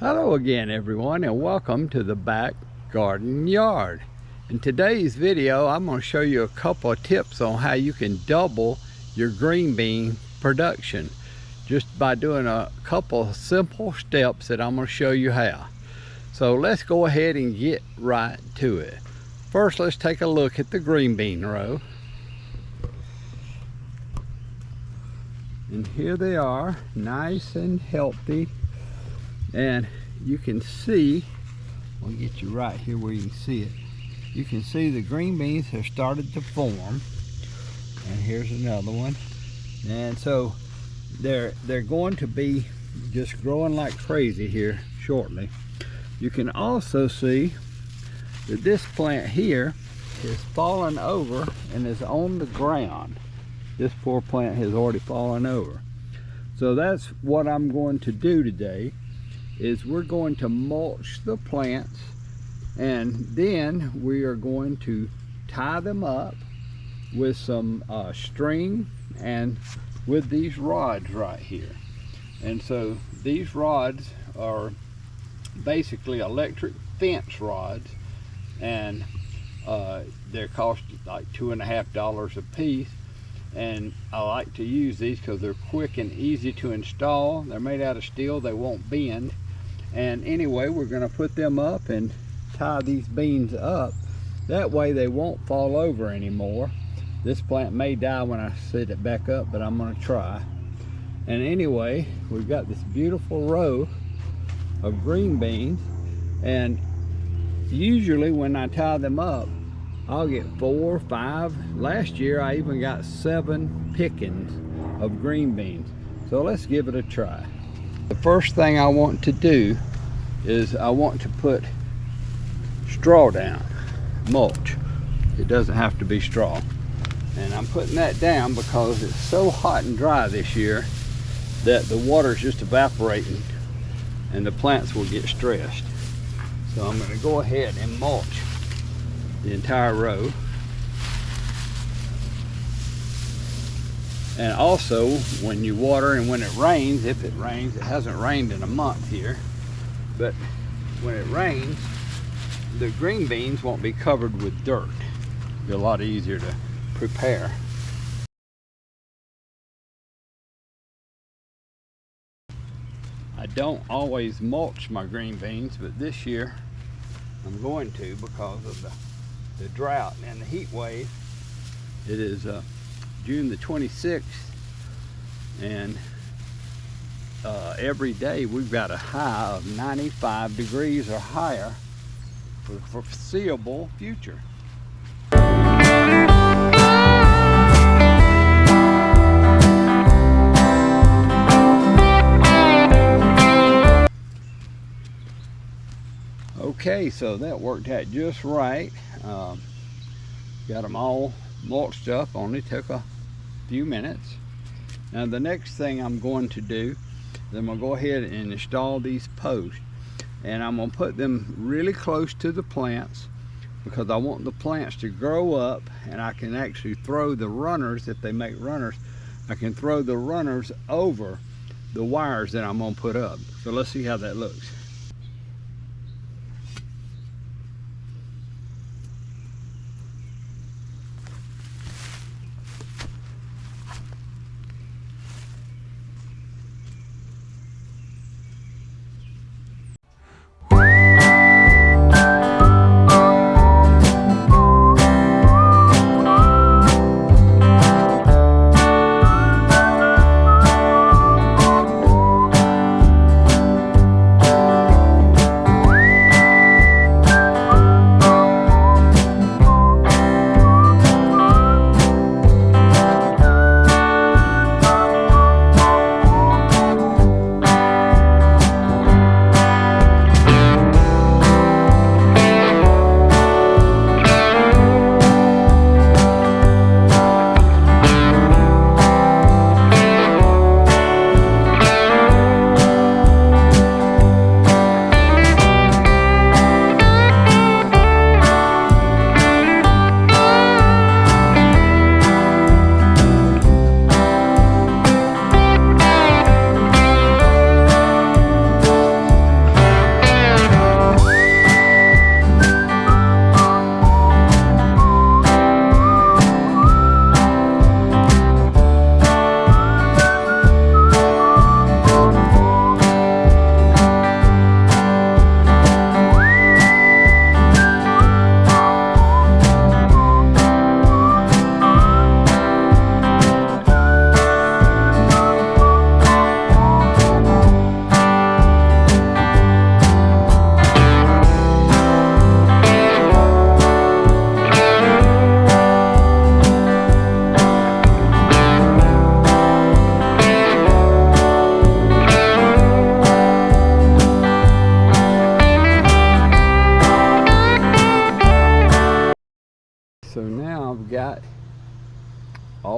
Hello again everyone, and welcome to the back garden yard. In today's video I'm going to show you a couple of tips on how you can double your green bean production just by doing a couple of simple steps that I'm going to show you how. So let's go ahead and get right to it. First, let's take a look at the green bean row. And here they are, nice and healthy. And you can see, I'll get you right here where you can see it. You can see the green beans have started to form. And here's another one. And so they're going to be just growing like crazy here shortly. You can also see that this plant here is fallen over and is on the ground. This poor plant has already fallen over. So that's what I'm going to do today, is we're going to mulch the plants, and then we are going to tie them up with some string and with these rods right here. And so these rods are basically electric fence rods, and they cost like $2.50 a piece. And I like to use these because they're quick and easy to install. They're made out of steel, they won't bend. And anyway, we're going to put them up and tie these beans up. That way they won't fall over anymore. This plant may die when I set it back up, but I'm going to try. And anyway, we've got this beautiful row of green beans. And usually when I tie them up, I'll get 4 or 5. Last year I even got 7 pickings of green beans. So let's give it a try. The first thing I want to do is I want to put straw down, mulch. It doesn't have to be straw. And I'm putting that down because it's so hot and dry this year that the water is just evaporating and the plants will get stressed. So I'm going to go ahead and mulch the entire row. And also, when you water and when it rains, if it rains, it hasn't rained in a month here, but when it rains, the green beans won't be covered with dirt. It'll be a lot easier to prepare. I don't always mulch my green beans, but this year I'm going to because of the drought and the heat wave. It is June the 26th, and every day we've got a high of 95 degrees or higher for the foreseeable future. Okay, so that worked out just right. Got them all mulched up, only took a few minutes. Now the next thing I'm going to do is I'm going to go ahead and install these posts, and I'm going to put them really close to the plants because I want the plants to grow up, and I can actually throw the runners, if they make runners, I can throw the runners over the wires that I'm going to put up. So let's see how that looks.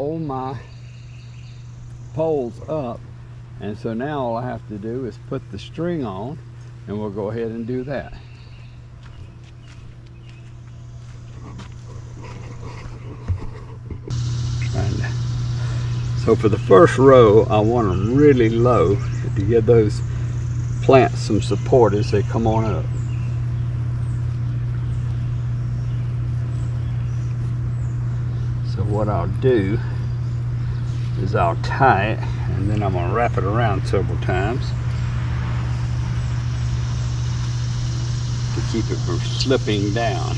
hold my poles up. And so now all I have to do is put the string on, and we'll go ahead and do that. And so for the first row, I want them really low to give those plants some support as they come on up. So what I'll do is I'll tie it, and then I'm going to wrap it around several times to keep it from slipping down.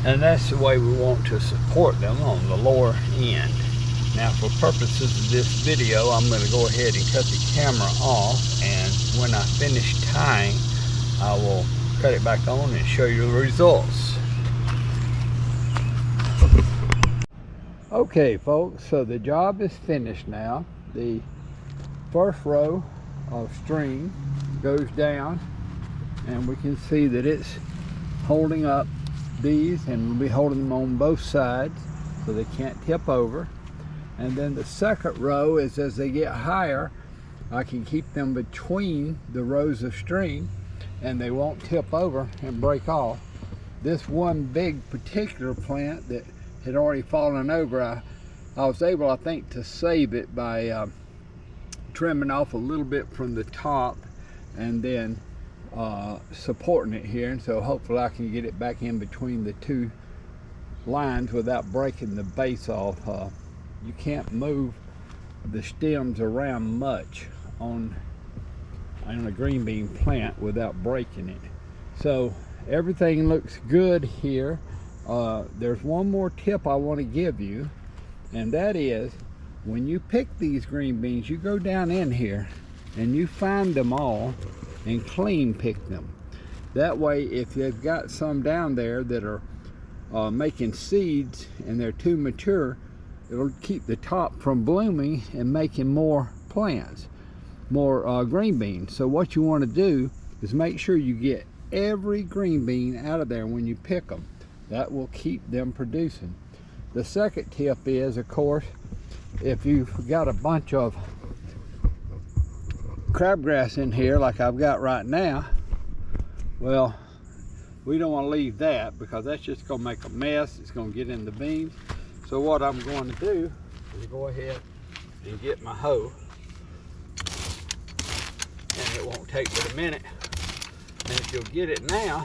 And that's the way we want to support them on the lower end. Now for purposes of this video, I'm going to go ahead and cut the camera off, and when I finish tying, I will cut it back on and show you the results. Okay folks, so the job is finished now. The first row of string goes down, and we can see that it's holding up these, and we'll be holding them on both sides so they can't tip over. And then the second row is, as they get higher, I can keep them between the rows of string and they won't tip over and break off. This one big particular plant that had already fallen over, I was able, I think, to save it by trimming off a little bit from the top and then supporting it here, and so hopefully I can get it back in between the two lines without breaking the base off. You can't move the stems around much on a green bean plant without breaking it. So everything looks good here. There's one more tip I want to give you, and that is when you pick these green beans, you go down in here and you find them all and clean pick them. That way, if they've got some down there that are making seeds and they're too mature, it'll keep the top from blooming and making more plants, more green beans. So what you want to do is make sure you get every green bean out of there when you pick them. That will keep them producing. The second tip is, of course, if you've got a bunch of crabgrass in here like I've got right now, well, we don't want to leave that because that's just going to make a mess. It's going to get in the beans. So what I'm going to do is go ahead and get my hoe, and it won't take but a minute. And if you'll get it now,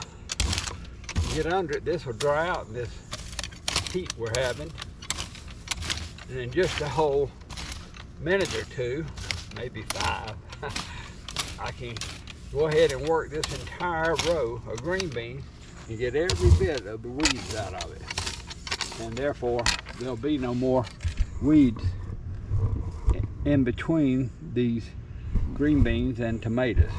get under it, this will dry out in this heat we're having. And in just a whole minute or two, maybe 5, I can go ahead and work this entire row of green beans and get every bit of the weeds out of it. And therefore, there'll be no more weeds in between these green beans and tomatoes.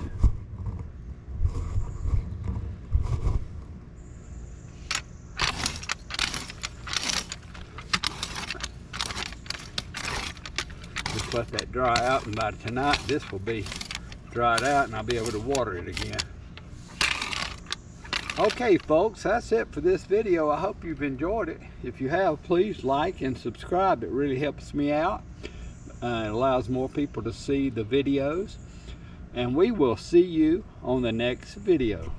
Just let that dry out, and by tonight this will be dried out and I'll be able to water it again. Okay folks, that's it for this video. I hope you've enjoyed it. If you have, please like and subscribe. It really helps me out. It allows more people to see the videos. And we will see you on the next video.